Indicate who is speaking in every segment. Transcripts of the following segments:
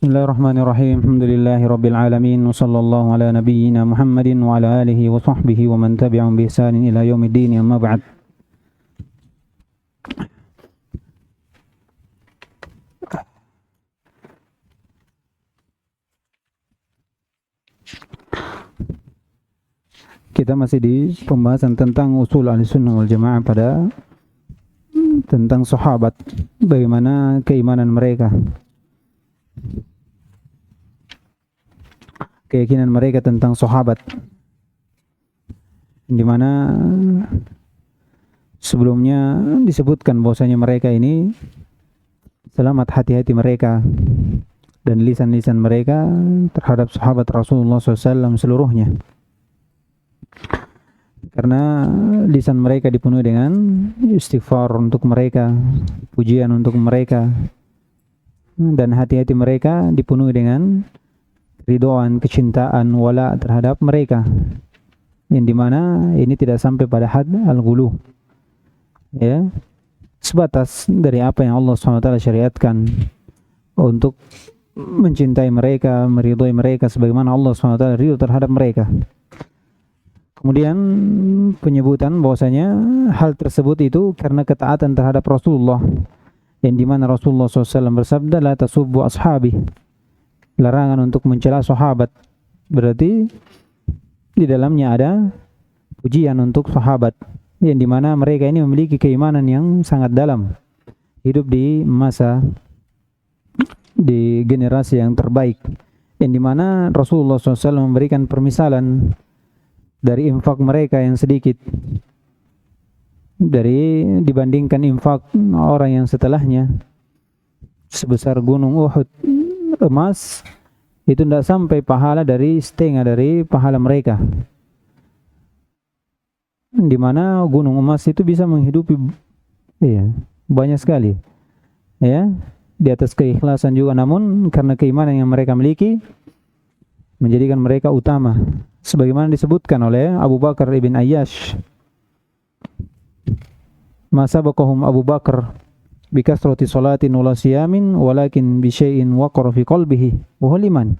Speaker 1: Bismillahirrahmanirrahim. Alhamdulillahirabbil alamin. Wassallallahu ala nabiyyina Muhammadin wa ala alihi wa sahbihi wa man tabi'ahum bi ihsanin ila yaumiddin. Amma ba'd. Kita masih di pembahasan tentang usul Ahlussunnah wal Jamaah pada tentang sahabat, bagaimana keimanan mereka, keyakinan mereka tentang sahabat, di mana sebelumnya disebutkan bahwasanya mereka ini selamat hati-hati mereka dan lisan-lisan mereka terhadap sahabat Rasulullah SAW seluruhnya, karena lisan mereka dipenuhi dengan istighfar untuk mereka, pujian untuk mereka, dan hati-hati mereka dipenuhi dengan ridhoan, kecintaan, wala terhadap mereka, yang dimana ini tidak sampai pada had al-ghulu, ya, sebatas dari apa yang Allah SWT syariatkan untuk mencintai mereka, meridhoi mereka sebagaimana Allah SWT ridho terhadap mereka. Kemudian penyebutan bahwasanya hal tersebut itu karena ketaatan terhadap Rasulullah, yang dimana Rasulullah SAW bersabda, la tasubbu ashabi, larangan untuk mencela sahabat. Berarti di dalamnya ada pujian untuk sahabat, yang dimana mereka ini memiliki keimanan yang sangat dalam, hidup di generasi yang terbaik, yang dimana Rasulullah SAW memberikan permisalan dari infak mereka yang sedikit dibandingkan infak orang yang setelahnya sebesar gunung Uhud emas, itu tidak sampai pahala dari setengah dari pahala mereka, di mana gunung emas itu bisa menghidupi banyak sekali, ya, di atas keikhlasan juga, namun karena keimanan yang mereka miliki menjadikan mereka utama, sebagaimana disebutkan oleh Abu Bakar ibn Ayyash, ma sabaqahum Abu Bakar bikasrati salatin wala siyamin walakin bi syai'in waqara fi qalbihi wa huwa liman.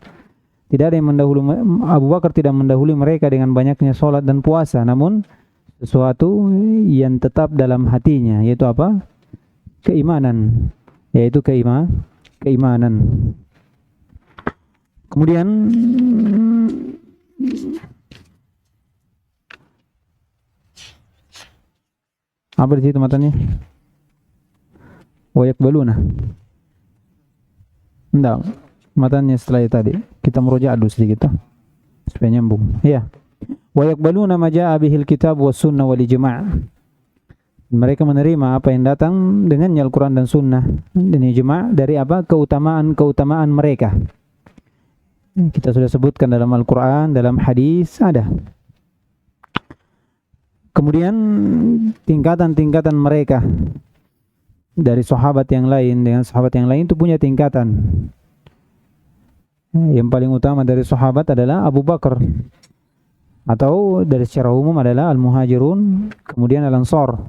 Speaker 1: Tidak ada yang mendahului Abu Bakar, tidak mendahului mereka dengan banyaknya salat dan puasa, namun sesuatu yang tetap dalam hatinya, yaitu apa? Keimanan, yaitu keimanan. Kemudian apa di situ matanya? Wayak baluna. Enggak, matanya setelah tadi. Kita merujuk dulu sedikit supaya nyambung. Ya. Wayak baluna ma jaa bihil kitab was sunnah wal ijma'. Mereka menerima apa yang datang dengannya Al-Qur'an dan sunnah dan ijma' dari apa? Keutamaan mereka. Kita sudah sebutkan dalam Al-Quran, dalam hadis ada. Kemudian tingkatan-tingkatan mereka dari sahabat yang lain dengan sahabat yang lain itu punya tingkatan. Yang paling utama dari sahabat adalah Abu Bakar, atau dari secara umum adalah Al-Muhajirun, kemudian Al-Ansar.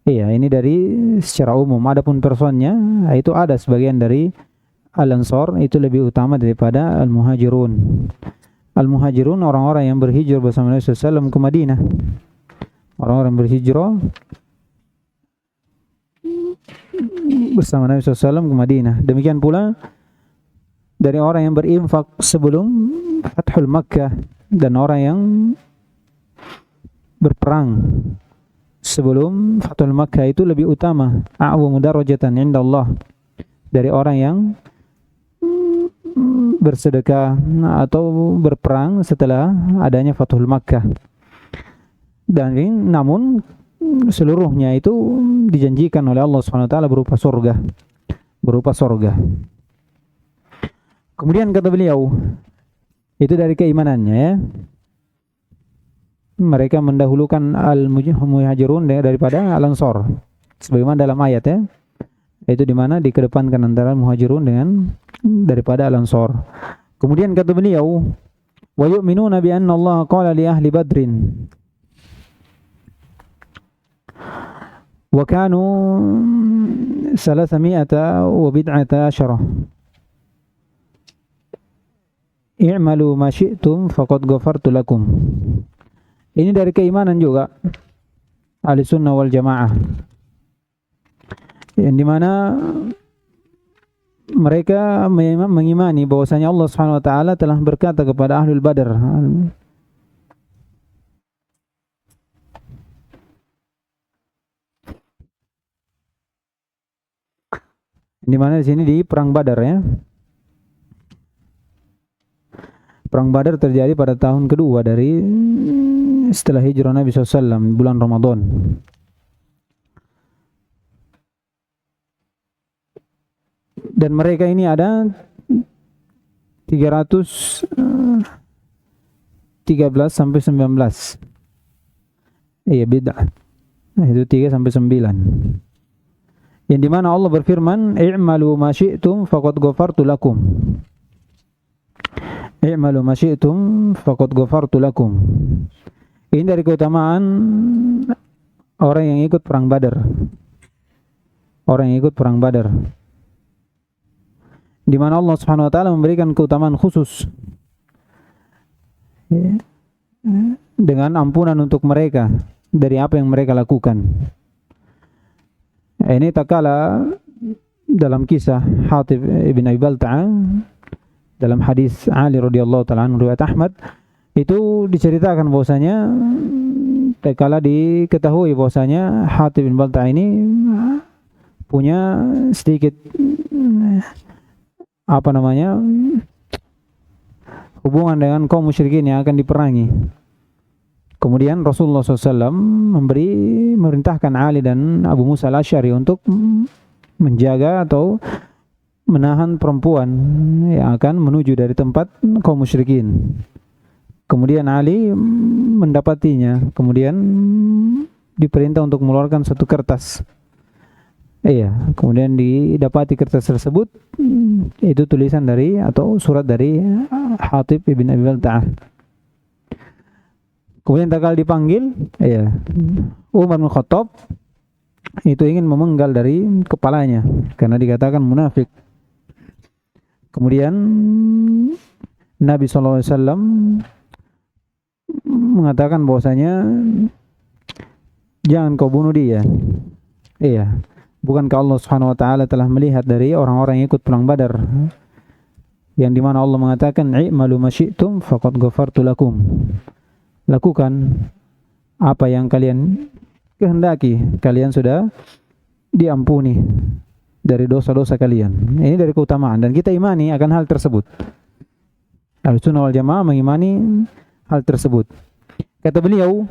Speaker 1: Iya, ini dari secara umum. Adapun personnya itu ada sebagian dari Al-Ansar itu lebih utama daripada Al-Muhajirun. Al-Muhajirun orang-orang yang berhijrah bersama Nabi SAW ke Madinah. Orang-orang berhijrah bersama Nabi SAW ke Madinah. Demikian pula dari orang yang berinfak sebelum Fathul Makkah dan orang yang berperang sebelum Fathul Makkah itu lebih utama, a'zamu darajatan 'inda Allah, dari orang yang bersedekah atau berperang setelah adanya Fathul Makkah. Dan namun seluruhnya itu dijanjikan oleh Allah SWT berupa surga. Kemudian kata beliau, itu dari keimanannya, ya. Mereka mendahulukan Al-Muhajirun daripada Al-Ansar, sebagaimana dalam ayat, ya. Itu di mana dikedepankan antara Muhajirun dengan daripada Al-Ansar. Kemudian kata beliau, wa yu'minuna bi anna Allah qala li ahli Badrin wa kanu 310. i'malu ma syi'tum faqad ghafartu lakum. Ini dari keimanan juga Ahlussunnah wal Jamaah, yang dimana mereka mengimani bahwasanya Allah Subhanahu wa taala telah berkata kepada Ahlul Badar, di mana di sini di perang Badar ya. Perang Badar terjadi pada tahun kedua dari setelah hijrah Nabi SAW, bulan Ramadan. Dan mereka ini ada 313 sampai 19. Iya, beda. Nah, itu 3 sampai 9. Yang dimana Allah berfirman, i'malu ma syi'tum faqad ghafartu lakum. I'malu ma syi'tum faqad ghafartu lakum. Ini dari keutamaan orang yang ikut perang Badar. Orang yang ikut perang Badar, di mana Allah Subhanahu wa taala memberikan keutamaan khusus dengan ampunan untuk mereka dari apa yang mereka lakukan. Ini tak kalah dalam kisah Hatib ibn Abi Balta'ah, dalam hadis Ali radhiyallahu ta'ala anhu riwayat Ahmad, itu diceritakan bahwasanya tak kalah diketahui bahwasanya Hatib ibn Balta'ah ini punya sedikit hubungan dengan kaum musyrikin yang akan diperangi. Kemudian Rasulullah SAW memerintahkan Ali dan Abu Musa al-Asy'ari untuk menjaga atau menahan perempuan yang akan menuju dari tempat kaum musyrikin. Kemudian Ali mendapatinya, kemudian diperintah untuk mengeluarkan satu kertas. Iya, kemudian didapati kertas tersebut, itu tulisan dari atau surat dari Hatib ibn Abi Balta'ah. Kemudian tak kala dipanggil, iya, Umar bin Khattab itu ingin memenggal dari kepalanya karena dikatakan munafik. Kemudian Nabi SAW mengatakan bahwasanya jangan kau bunuh dia. Iya. Bukankah Allah Subhanahu wa taala telah melihat dari orang-orang yang ikut perang Badar, yang dimana Allah mengatakan i'malu ma syi'tum faqad ghafartu lakum. Lakukan apa yang kalian kehendaki, kalian sudah diampuni dari dosa-dosa kalian. Ini dari keutamaan dan kita imani akan hal tersebut. Ahlussunnah wal Jamaah mengimani hal tersebut. Kata beliau,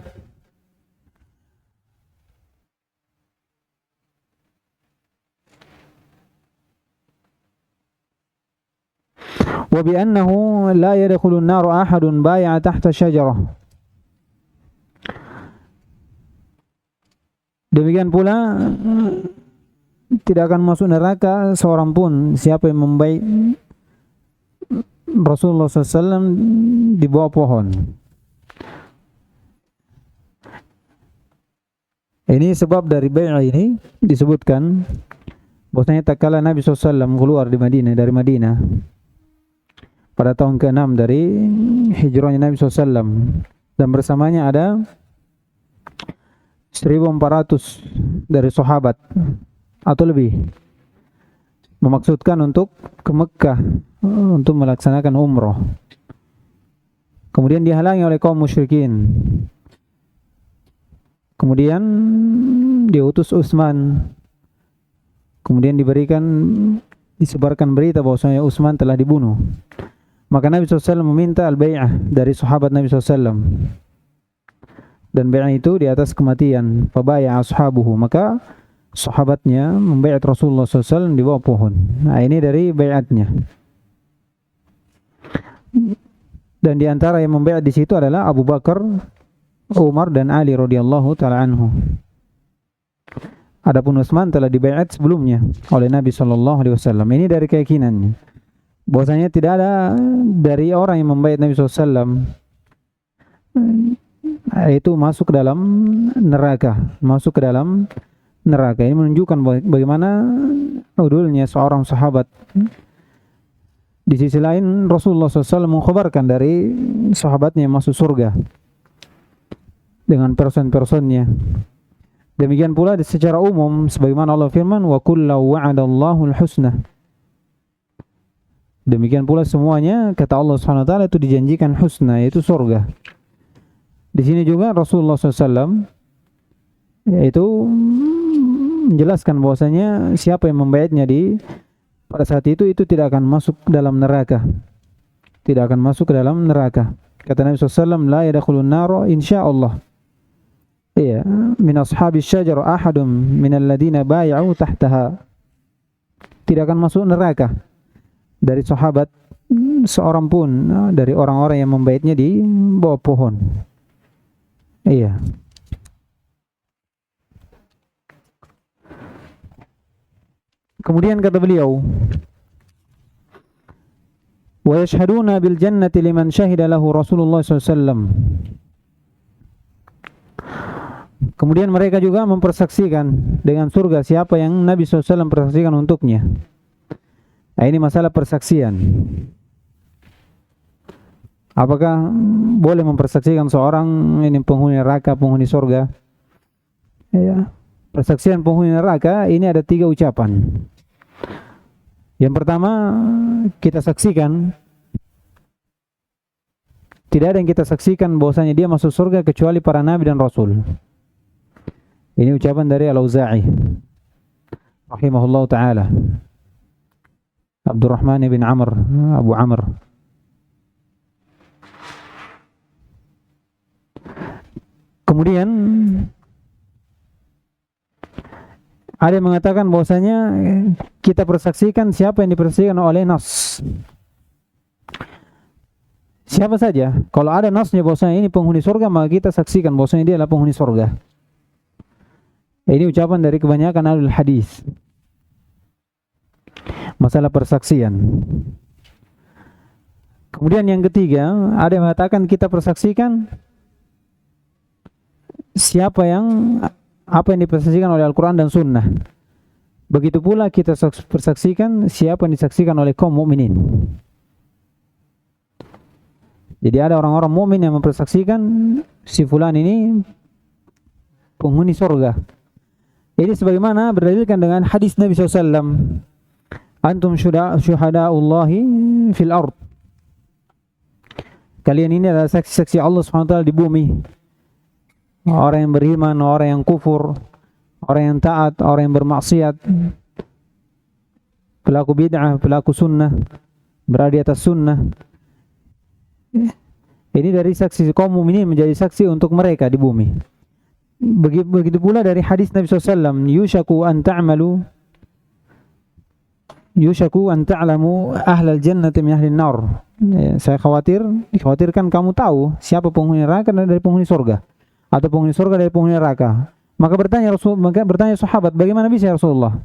Speaker 1: wa bi annahu la yadkhulun nar ahadun bai'a tahta syajarah. Demikian pula tidak akan masuk neraka seorang pun siapa yang membaik Rasulullah SAW di bawah pohon. Ini sebab dari bai'ah ini disebutkan bahwasanya tak kala Nabi SAW keluar dari Madinah pada tahun ke-6 dari hijrahnya Nabi SAW, dan bersamanya ada 1.400 dari sahabat atau lebih, memaksudkan untuk ke Mekkah untuk melaksanakan umroh. Kemudian dihalangi oleh kaum musyrikin. Kemudian diutus Utsman. Kemudian disebarkan berita bahwasanya Utsman telah dibunuh. Maka Nabi SAW meminta al-bai'ah dari sahabat Nabi SAW. Dan bai'ah itu di atas kematian. Fabaya ashabuhu. Maka sahabatnya membai'at Rasulullah SAW di bawah pohon. Nah, ini dari bai'atnya. Dan di antara yang membai'at di situ adalah Abu Bakar, Umar dan Ali radhiyallahu ta'ala anhu. Adapun Utsman telah dibai'at sebelumnya oleh Nabi SAW. Ini dari keyakinannya. Bahwasanya tidak ada dari orang yang membai'at Nabi SAW itu masuk ke dalam neraka. Ini menunjukkan bagaimana udulnya seorang sahabat Di sisi lain Rasulullah SAW mengkhabarkan dari sahabatnya yang masuk surga dengan person-personnya. Demikian pula secara umum sebagaimana Allah firman wa kullu wa'adallahu al-husna. Demikian pula semuanya kata Allah Subhanahu wa taala itu dijanjikan husna, yaitu surga. Di sini juga Rasulullah SAW yaitu menjelaskan bahwasanya siapa yang membayatnya pada saat itu tidak akan masuk dalam neraka. Tidak akan masuk ke dalam neraka. Kata Nabi SAW, la yadkhulun nara insyaallah. Iya, min ashabis syajar ahadum minal ladina bay'u tahtaha. Tidak akan masuk neraka dari sahabat seorang pun dari orang-orang yang membayatnya di bawah pohon. Iya. Kemudian kata beliau, wa yashhaduna bil jannati liman syahida lahu Rasulullah SAW. Kemudian mereka juga mempersaksikan dengan surga siapa yang Nabi SAW persaksikan untuknya. Nah, ini masalah persaksian. Apakah boleh mempersaksikan seorang ini penghuni neraka, penghuni surga? Ya. Persaksian penghuni neraka ini ada 3 ucapan. Yang pertama, kita saksikan, tidak ada yang kita saksikan bahwasanya dia masuk surga kecuali para nabi dan rasul. Ini ucapan dari Al-Auza'i rahimahullah ta'ala, Abdurrahman bin Amr, Abu Amr. Kemudian ada yang mengatakan bahwasanya kita persaksikan siapa yang dipersaksikan oleh nas. Siapa saja. Kalau ada nasnya bahwasanya ini penghuni surga, maka kita saksikan bahwasanya dia adalah penghuni surga. Ini ucapan dari kebanyakan ahlul hadis. Masalah persaksian. Kemudian yang ketiga, ada yang mengatakan kita persaksikan apa yang dipersaksikan oleh Al-Quran dan Sunnah. Begitu pula kita persaksikan siapa yang disaksikan oleh kaum mukminin. Jadi ada orang-orang mukmin yang mempersaksikan si fulan ini penghuni surga. Ini sebagaimana berdalilkan dengan hadis Nabi SAW, antum syuhada'ullahi fil ard. Kalian ini adalah saksi-saksi Allah SWT di bumi. Orang yang beriman, orang yang kufur, orang yang taat, orang yang bermaksiat, pelaku bid'ah, pelaku sunnah, berada di atas sunnah. Ini dari saksi kaum mukminin menjadi saksi untuk mereka di bumi. Begitu pula dari hadis Nabi SAW, yushaku an ta'lamu ahlal jannati min ahlin nar. Saya dikhawatirkan kamu tahu siapa penghuni neraka dari penghuni surga, atau penghuni surga dari penghuni neraka. Maka bertanya sahabat, bagaimana bisa ya Rasulullah?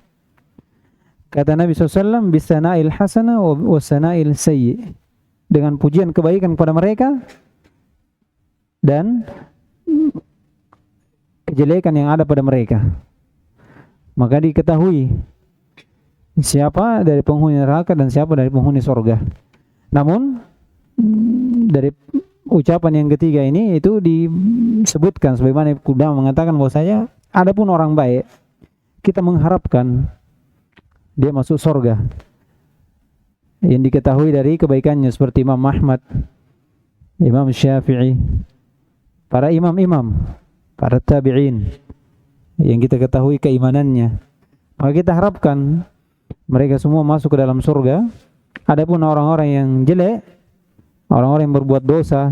Speaker 1: Kata Nabi SAW, bisana'il hasana wa sana'il sayyi. Dengan pujian kebaikan kepada mereka dan kejelekan yang ada pada mereka. Maka diketahui siapa dari penghuni neraka dan siapa dari penghuni surga. Namun dari ucapan yang ketiga ini itu disebutkan sebagaimana Qudamah mengatakan bahwasanya adapun orang baik kita mengharapkan dia masuk surga. Yang diketahui dari kebaikannya seperti Imam Ahmad, Imam Syafi'i, para imam-imam, para tabi'in yang kita ketahui keimanannya. Maka kita harapkan mereka semua masuk ke dalam surga. Adapun orang-orang yang jelek, orang-orang yang berbuat dosa,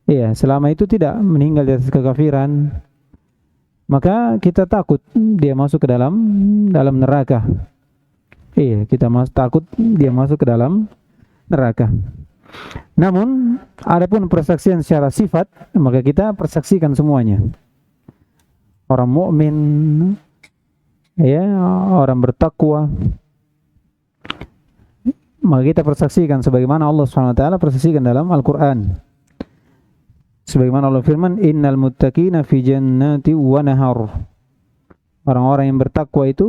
Speaker 1: iya, selama itu tidak meninggal di atas kekafiran, maka kita takut dia masuk ke dalam neraka. Iya, kita takut dia masuk ke dalam neraka. Namun, adapun persaksian secara sifat, maka kita persaksikan semuanya. Orang mukmin, ya, orang bertakwa, maka kita persaksikan sebagaimana Allah SWT persaksikan dalam Al-Quran. Sebagaimana Allah firman, innal muttaqina fi jannati wa nahar. Orang-orang yang bertakwa itu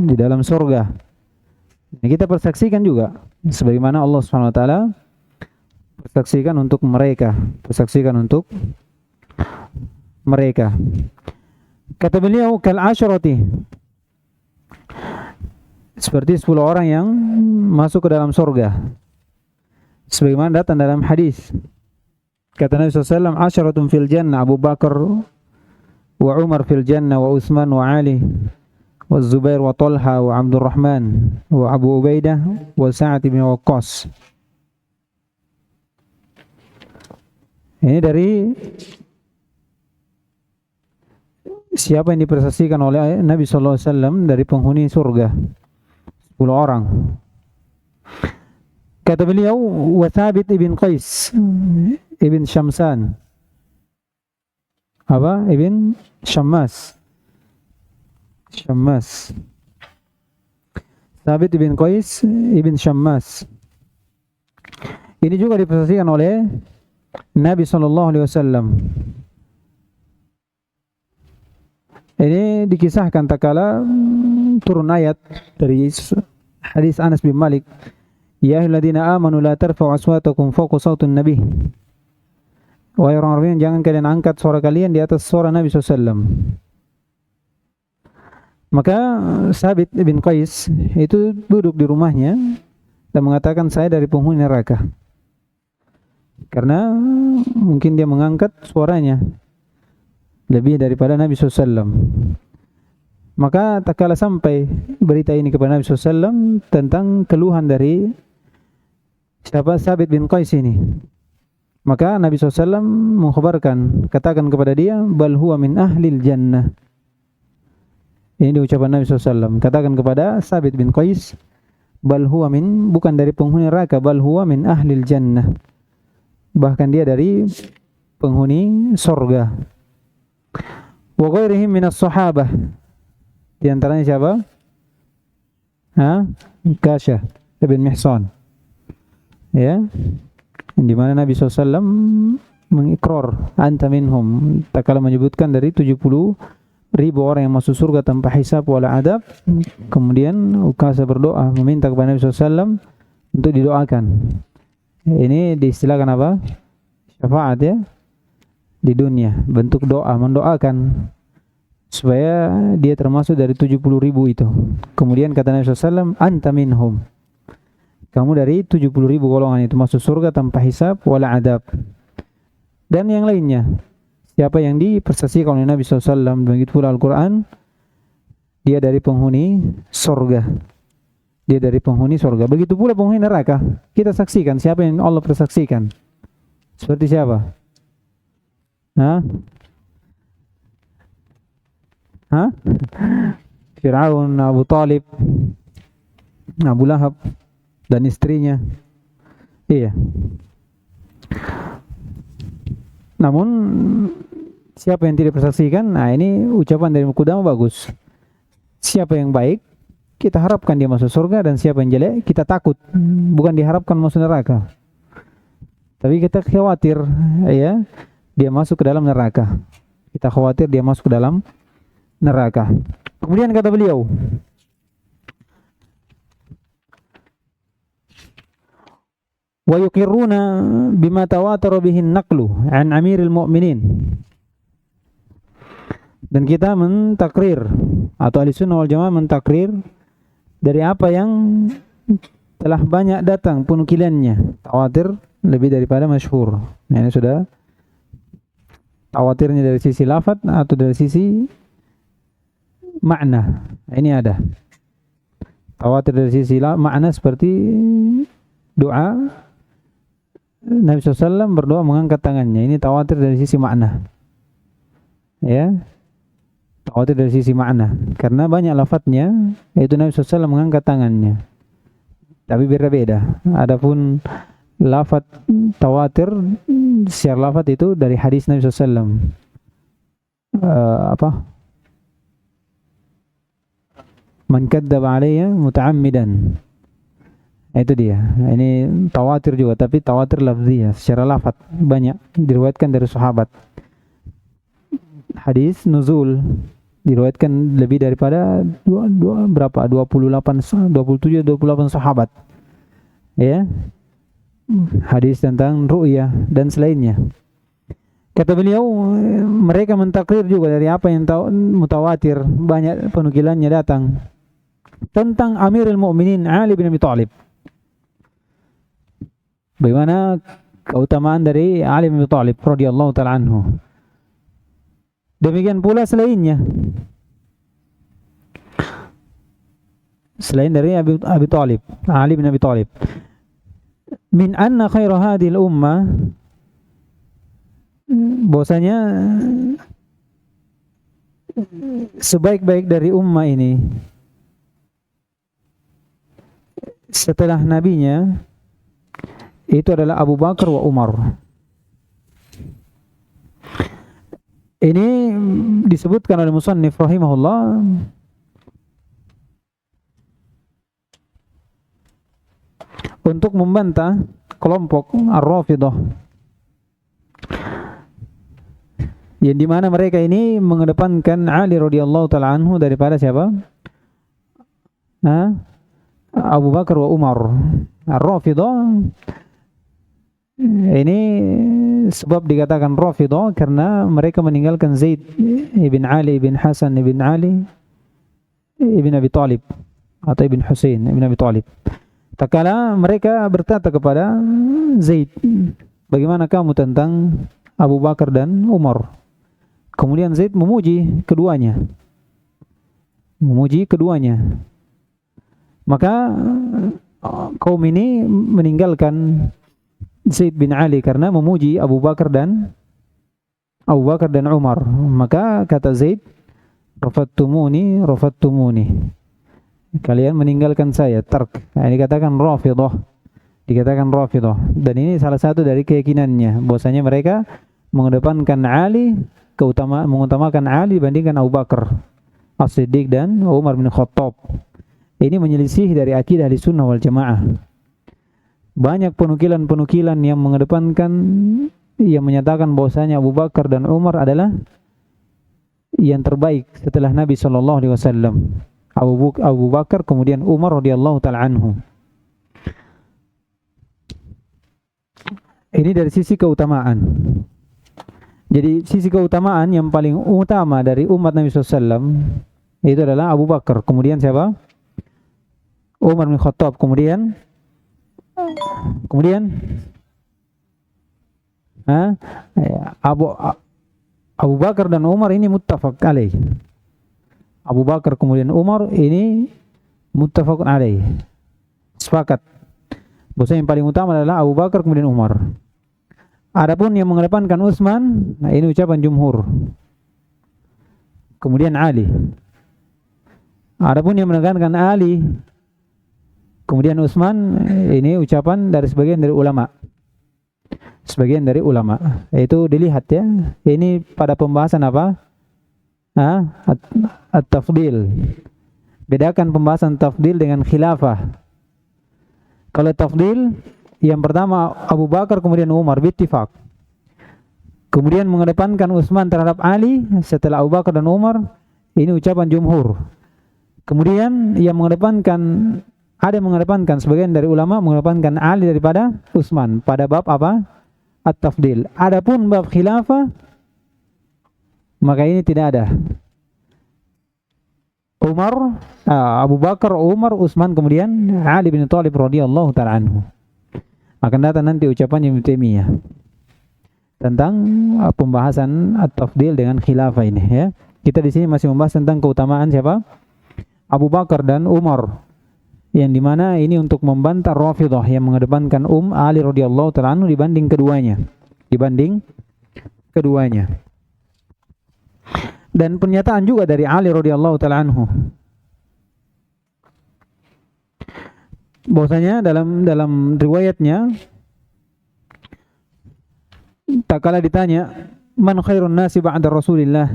Speaker 1: di dalam surga. Nah, kita persaksikan juga sebagaimana Allah Subhanahu wa taala persaksikan untuk mereka, Kata beliau, kal asyrati, seperti 10 orang yang masuk ke dalam surga. Sebagaimana datang dalam hadis. Kata Nabi SAW, asyaratun fil jannah, Abu Bakar wa Umar fil jannah, wa Utsman wa Ali, wa Zubair wa Talha wa Abdurrahman wa Abu Ubaidah wa Sa'ad bin Waqqas. Ini dari siapa yang dipersaksikan oleh Nabi SAW dari penghuni surga, 10 orang. Kata beliau, wa Thabit ibn Qais ibn Syamsan, ibn Syammas, Thabit ibn Qais ibn Syammas. Ini juga dipersaksikan oleh Nabi SAW. Ini dikisahkan tatkala turun ayat dari hadis Anas bin Malik, ya ayyuhalladzina amanu la tarfa'u aswatakum fawqa sautun nabi. Wahai orang-orang yang jangan kalian angkat suara kalian di atas suara Nabi SAW. Maka Thabit bin Qais itu duduk di rumahnya dan mengatakan, saya dari penghuni neraka. Karena mungkin dia mengangkat suaranya lebih daripada Nabi SAW. Maka tak kala sampai berita ini kepada Nabi SAW tentang keluhan dari siapa, Thabit bin Qais ini, maka Nabi SAW mengkhabarkan, katakan kepada dia, bal huwa min ahlil jannah. Ini diucapkan Nabi SAW, katakan kepada Thabit bin Qais, bal huwa min, bukan dari penghuni neraka, bal huwa min ahlil jannah, bahkan dia dari penghuni surga. Wa ghairihim minas sahabah, di antaranya siapa? Kasyah bin Mihsan. Ya, di mana Nabi SAW mengikrar anta minhum, tak kala menyebutkan dari 70.000 orang yang masuk surga tanpa hisab wala adab. Kemudian Ukasha berdoa meminta kepada Nabi SAW untuk didoakan. Ini diistilahkan apa? Syafaat, ya, di dunia, bentuk doa, mendoakan supaya dia termasuk dari 70.000 itu. Kemudian kata Nabi SAW, anta minhum, kamu dari 70.000 golongan itu masuk surga tanpa hisab wala adab. Dan yang lainnya, siapa yang dipersaksikan oleh Nabi SAW, begitu pula Al-Quran, dia dari penghuni surga. Dia dari penghuni surga. Begitu pula penghuni neraka. Kita saksikan siapa yang Allah persaksikan. Seperti siapa? Fir'aun, Abu Talib, Abu Lahab dan istrinya. Iya. Namun siapa yang tidak persaksikan? Nah, ini ucapan dari Qudamah bagus. Siapa yang baik, kita harapkan dia masuk surga, dan siapa yang jelek, kita takut, bukan diharapkan masuk neraka, tapi kita khawatir, ya, dia masuk ke dalam neraka. Kita khawatir dia masuk ke dalam neraka. Kemudian kata beliau, wa yuqirruna bima tawatara bihi an-naqlu an amiril mu'minin. Dan kita mentakrir, atau Ahlussunnah wal Jamaah mentakrir dari apa yang telah banyak datang penukilannya. Tawatir lebih daripada masyhur. Nah, ini sudah tawatirnya dari sisi lafaz atau dari sisi makna. Nah, ini ada tawatir dari sisi makna, seperti doa Nabi SAW berdoa mengangkat tangannya. Ini tawatir dari sisi makna, ya, tawatir dari sisi makna, karena banyak lafadznya, yaitu Nabi SAW mengangkat tangannya, tapi beda-beda. Adapun lafadz tawatir secara lafadz itu dari hadis Nabi SAW. Man kadzdzaba alayya muta'ammidan. Itu dia. Ini tawatir juga, tapi tawatir lafziyah, secara lafadz banyak diriwayatkan dari sahabat. Hadis nuzul diriwayatkan lebih daripada 27-28 sahabat. ya, hadis tentang ru'yah dan selainnya. Kata beliau, mereka mentakrir juga dari apa yang mutawatir, banyak penukilannya datang tentang Amirul Mukminin Ali bin Abi Thalib. Bagaimana keutamaan dari Ali bin Abi Thalib radhiyallahu taala anhu. Demikian pula selainnya. Selain dari Abi Thalib, Ali bin Abi Thalib. Min anna khaira hadhil ummah, bahwasanya sebaik-baik dari ummah ini setelah nabinya itu adalah Abu Bakar wa Umar. Ini disebutkan oleh musannif rahimahullah untuk membantah kelompok Ar-Rafidah, yang dimana mereka ini mengedepankan Ali radhiyallahu taala anhu daripada siapa? Abu Bakar wa Umar. Ar-Rafidah ini sebab dikatakan Rafidah karena mereka meninggalkan Zaid ibn Ali ibn Hasan ibn Ali ibn Abi Thalib atau ibn Husain ibn Abi Thalib. Tak kala mereka berkata kepada Zaid, bagaimana kamu tentang Abu Bakar dan Umar? Kemudian Zaid memuji keduanya. Maka kaum ini meninggalkan Zaid bin Ali karena memuji Abu Bakar dan Umar. Maka kata Zaid, rafattumuni. Kalian meninggalkan saya, tark. Ini dikatakan Rafidah. Dan ini salah satu dari keyakinannya, bahwasanya mereka mengedepankan Ali, mengutamakan Ali dibandingkan Abu Bakar As-Siddiq dan Umar bin Khattab. Ini menyelisih dari akidah Ahlussunnah wal Jamaah. Banyak penukilan-penukilan yang mengedepankan, yang menyatakan bahwasanya Abu Bakar dan Umar adalah yang terbaik setelah Nabi sallallahu alaihi wasallam. Abu Bakar, kemudian Umar radhiyallahu taala anhu. Ini dari sisi keutamaan. Jadi sisi keutamaan yang paling utama dari umat Nabi SAW itu adalah Abu Bakar, kemudian siapa? Umar bin Khattab, kemudian Abu Bakar dan Umar ini muttafaq alaih. Abu Bakar kemudian Umar ini muttafaqun alaih. Sepakat. Bahwa yang paling utama adalah Abu Bakar kemudian Umar. Adapun yang mengedepankan Utsman, nah ini ucapan jumhur. Kemudian Ali. Adapun yang menekankan Ali kemudian Utsman, ini ucapan dari sebagian dari ulama. Itu dilihat ya. Ini pada pembahasan apa? At-tafdil. Bedakan pembahasan tafdil dengan khilafah. Kalau tafdil, yang pertama Abu Bakar kemudian Umar bittifaq. Kemudian mengedepankan Utsman terhadap Ali setelah Abu Bakar dan Umar, ini ucapan jumhur. Kemudian yang mengedepankan sebagian dari ulama mengedepankan Ali daripada Utsman pada bab apa? At-tafdil. Adapun bab khilafah, maka ini tidak ada. Abu Bakar, Umar, Utsman, kemudian Ali bin Thalib radhiyallahu taala anhu. Akan datang nanti ucapan Ibnu Taimiyah tentang pembahasan at-tafdil dengan khilafah ini ya. Kita di sini masih membahas tentang keutamaan siapa? Abu Bakar dan Umar. Yang dimana ini untuk membantah Rafidah yang mengedepankan Ali radhiyallahu taala anhu dibanding keduanya. Dan pernyataan juga dari Ali radhiyallahu taala anhu bahwasanya dalam riwayatnya, tak kala ditanya man khairun nasi ba'da Rasulillah,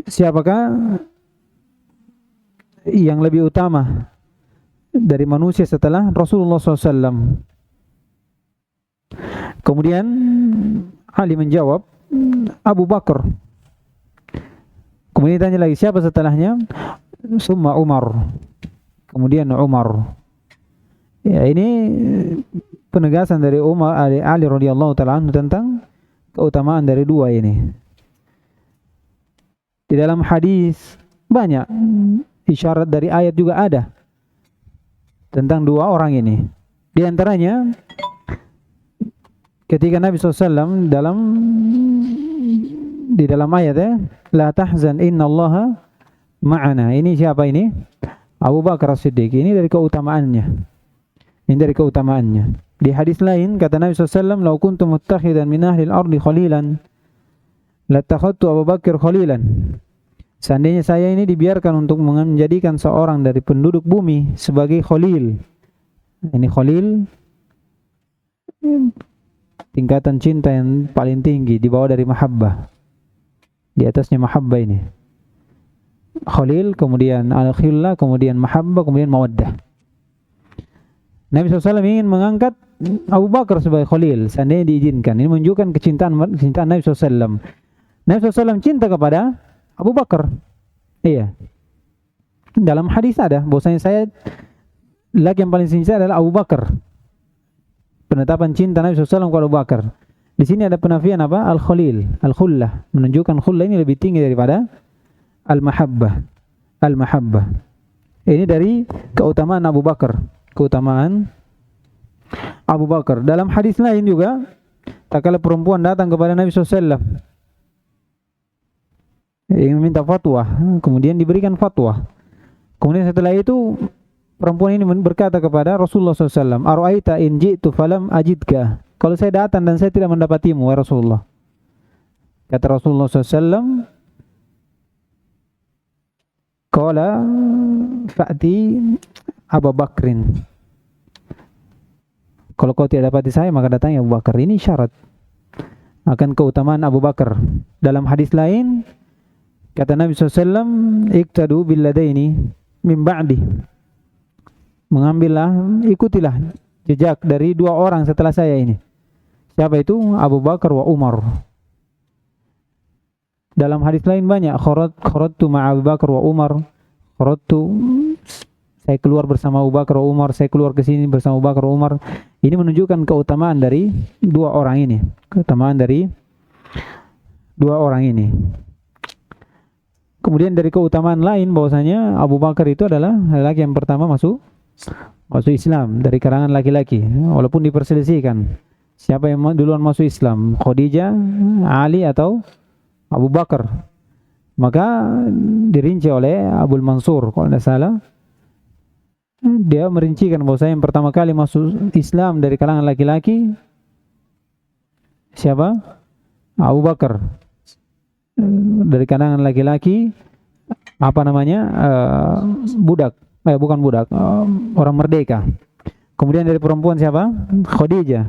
Speaker 1: siapakah yang lebih utama dari manusia setelah Rasulullah SAW? Kemudian Ali menjawab, Abu Bakar. Kemudian ditanya lagi, siapa setelahnya? Summa Umar. Kemudian Umar. Ya, ini penegasan dari Umar Ali radhiyallahu taala anhu tentang keutamaan dari dua ini. Di dalam hadis banyak isyarat dari ayat juga ada tentang dua orang ini. Di antaranya ketika Nabi SAW di dalam ayat ya, la tahzan innallaha ma'ana. Ini siapa ini? Abu Bakar As-Siddiq. Ini dari keutamaannya. Ini dari keutamaannya. Di hadis lain kata Nabi SAW, "Lau kuntu muttakhidan min ahli al-ardi khalilan, latakhadtu Abu Bakar khalilan." Seandainya saya ini dibiarkan untuk menjadikan seorang dari penduduk bumi sebagai khalil. Ini khalil tingkatan cinta yang paling tinggi di bawah dari mahabbah. Di atasnya mahabbah ini. Khalil, kemudian al-khillah, kemudian mahabbah, kemudian mawaddah. Nabi SAW ingin mengangkat Abu Bakar sebagai khalil, seandainya diizinkan. Ini menunjukkan kecintaan Nabi SAW. Nabi SAW cinta kepada Abu Bakar. Iya. Dalam hadis ada bahwasanya saya laki yang paling cinta adalah Abu Bakar. Penetapan cinta Nabi SAW kepada Abu Bakar. Di sini ada penafian apa? Al-Khalil, al-Khullah, menunjukkan khullah ini lebih tinggi daripada al-mahabbah. Al-mahabbah. Ini dari keutamaan Abu Bakar. Keutamaan Abu Bakar. Dalam hadis lain juga, tak kala perempuan datang kepada Nabi SAW ingin meminta fatwa, kemudian diberikan fatwa. Kemudian setelah itu perempuan ini berkata kepada Rasulullah SAW, "Ara'aita in ji'tu falam ajidka." Kalau saya datang dan saya tidak mendapatimu, wahai Rasulullah. Kata Rasulullah SAW, "Qala fa'ti Abu Bakrin." Kalau kau tidak dapati saya, maka datangi Abu Bakar. Ini syarat akan keutamaan Abu Bakar. Dalam hadis lain, kata Nabi SAW, "Iqtadu billadaini min ba'di." Mengambillah, ikutilah jejak dari dua orang setelah saya ini. Siapa itu? Abu Bakar wa Umar. Dalam hadis lain banyak, kharajtu ma'a Abu Bakar wa Umar. Saya keluar bersama Abu Bakar wa Umar, saya keluar ke sini bersama Abu Bakar wa Umar. Ini menunjukkan keutamaan dari dua orang ini. Keutamaan dari dua orang ini. Kemudian dari keutamaan lain bahwasanya Abu Bakar itu adalah laki yang pertama masuk Islam dari kalangan laki-laki, walaupun diperselisihkan siapa yang duluan masuk Islam, Khadijah, Ali atau Abu Bakar. Maka dirinci oleh Abul Mansur kalau tidak salah. Dia merincikan bahwasanya yang pertama kali masuk Islam dari kalangan laki-laki siapa? Abu Bakar. Dari kalangan laki-laki apa namanya? Budak. Bukan budak, orang merdeka. Kemudian dari perempuan siapa? Khadijah.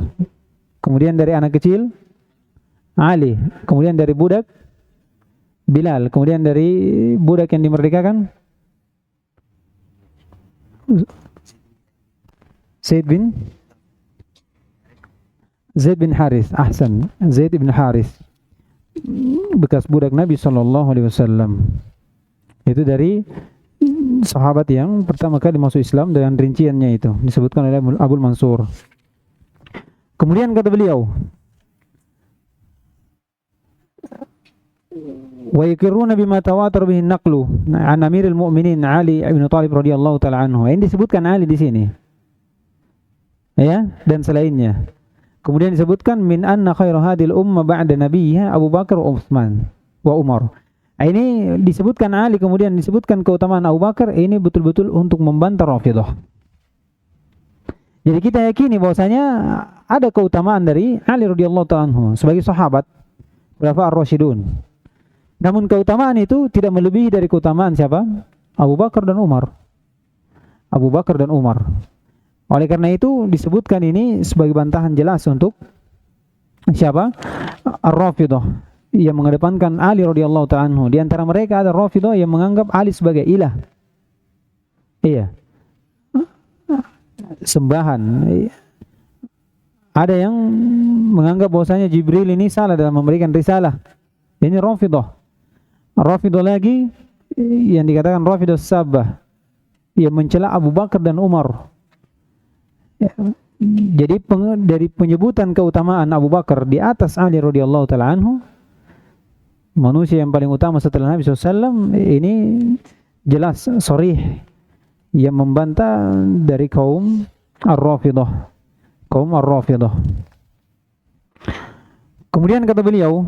Speaker 1: Kemudian dari anak kecil Ali. Kemudian dari budak Bilal. Kemudian dari budak yang dimerdekakan Zaid bin Haris. Ahsan, Zaid bin Haris, bekas budak Nabi SAW. Itu dari sahabat yang pertama kali masuk Islam dengan rinciannya itu disebutkan oleh Abul Mansur. Kemudian kata beliau, wa yakiruna bima tawatar bihi naqlu an Amirul Mu'minin Ali bin Thalib radhiyallahu taala anhu. Ini disebutkan Ali di sini. Ya, dan selainnya. Kemudian disebutkan min anna khairu hadhil ummah ba'da nabiyha Abu Bakar wa Utsman wa Umar. Ini disebutkan Ali, kemudian disebutkan keutamaan Abu Bakar. Ini betul-betul untuk membantah Rafidhah. Jadi kita yakini bahwasanya ada keutamaan dari Ali radhiyallahu ta'ala anhu sebagai sahabat khulafa ar-rasyidun. Namun keutamaan itu tidak melebihi dari keutamaan siapa? Abu Bakar dan Umar. Abu Bakar dan Umar. Oleh karena itu disebutkan ini sebagai bantahan jelas untuk siapa? Ar-Rafidhah yang mengedepankan Ali radhiyallahu ta'ala anhu. Di antara mereka ada Rafidhah yang menganggap Ali sebagai ilah. Iya. Sembahan. Ada yang menganggap bahwasanya Jibril ini salah dalam memberikan risalah. Ini Rafidhah. Rafidhah lagi yang dikatakan Rafidhah Sabah yang mencela Abu Bakar dan Umar. Ya, jadi dari penyebutan keutamaan Abu Bakar di atas Ali radhiyallahu taala anhu, manusia yang paling utama setelah Nabi SAW, ini jelas sharih yang membantah dari kaum Ar-Rafidah. Kaum Ar-Rafidah. Kemudian kata beliau,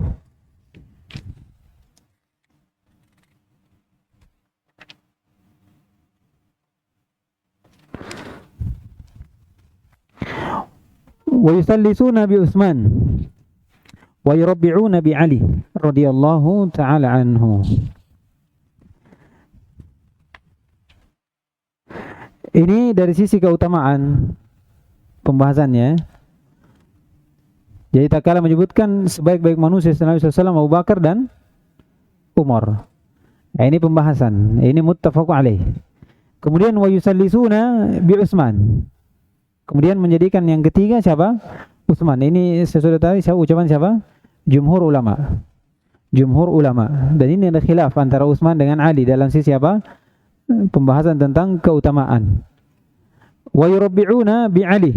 Speaker 1: wa yusallisuna bi Utsman wa yurabbi'una bi Ali radhiyallahu ta'ala anhu. Ini dari sisi keutamaan pembahasannya. Jadi tak kala menyebutkan sebaik-baik manusia setelah Nabi SAW Abu Bakar dan Umar. Nah, ini pembahasan. Ini muttafaq alaih. Kemudian wa yusallisuna bi Utsman. Kemudian menjadikan yang ketiga siapa? Utsman. Ini sesudah tadi ucapan siapa? Jumhur ulama. Jumhur ulama. Dan ini ada khilaf antara Utsman dengan Ali dalam sisi apa? Pembahasan tentang keutamaan. Wa yurabbi'una bi Ali.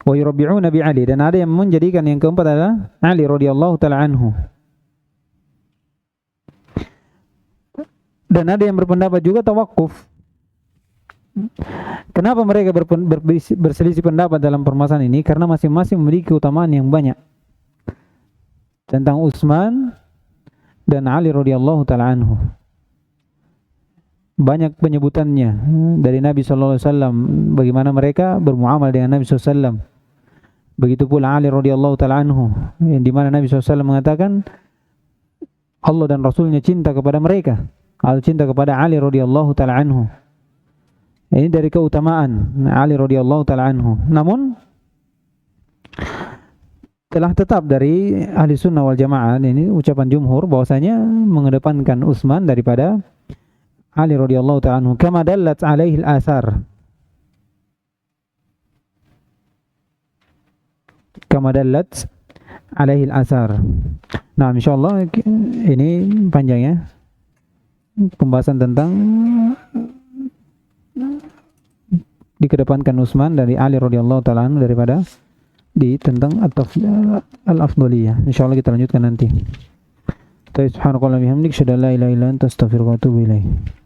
Speaker 1: Wa yurabbi'una bi Ali, dan ada yang menjadikan yang keempat adalah Ali radhiyallahu taala anhu. Dan ada yang berpendapat juga tawakuf. Kenapa mereka berselisih pendapat dalam permasalahan ini? Karena masing-masing memiliki keutamaan yang banyak. Tentang Utsman dan Ali radhiyallahu taala anhu. Banyak penyebutannya dari Nabi sallallahu alaihi wasallam, bagaimana mereka bermuamalah dengan Nabi sallallahu alaihi wasallam. Begitu pula Ali radhiyallahu taala anhu, yang di mana Nabi sallallahu alaihi wasallam mengatakan Allah dan Rasulnya cinta kepada mereka. Allah cinta kepada Ali radhiyallahu taala anhu. Ini dari keutamaan Ali radhiyallahu taala anhu. Namun telah tetap dari ahli sunnah wal jamaah, ini ucapan jumhur, bahwasanya mengedepankan Utsman daripada Ali radhiyallahu ta'ala anhu, kama dallat alaihi al-athar. Kama dallat alaihi al-athar. Nah, insyaallah ini panjang ya. Pembahasan tentang dikedepankan Utsman dari Ali radhiyallahu ta'ala anhu daripada tentang al-afdhaliyah. Insyaallah kita lanjutkan nanti. Subhanakallahumma wa bihamdika, asyhadu an la ilaha illa anta, astaghfiruka wa atubu ilaik.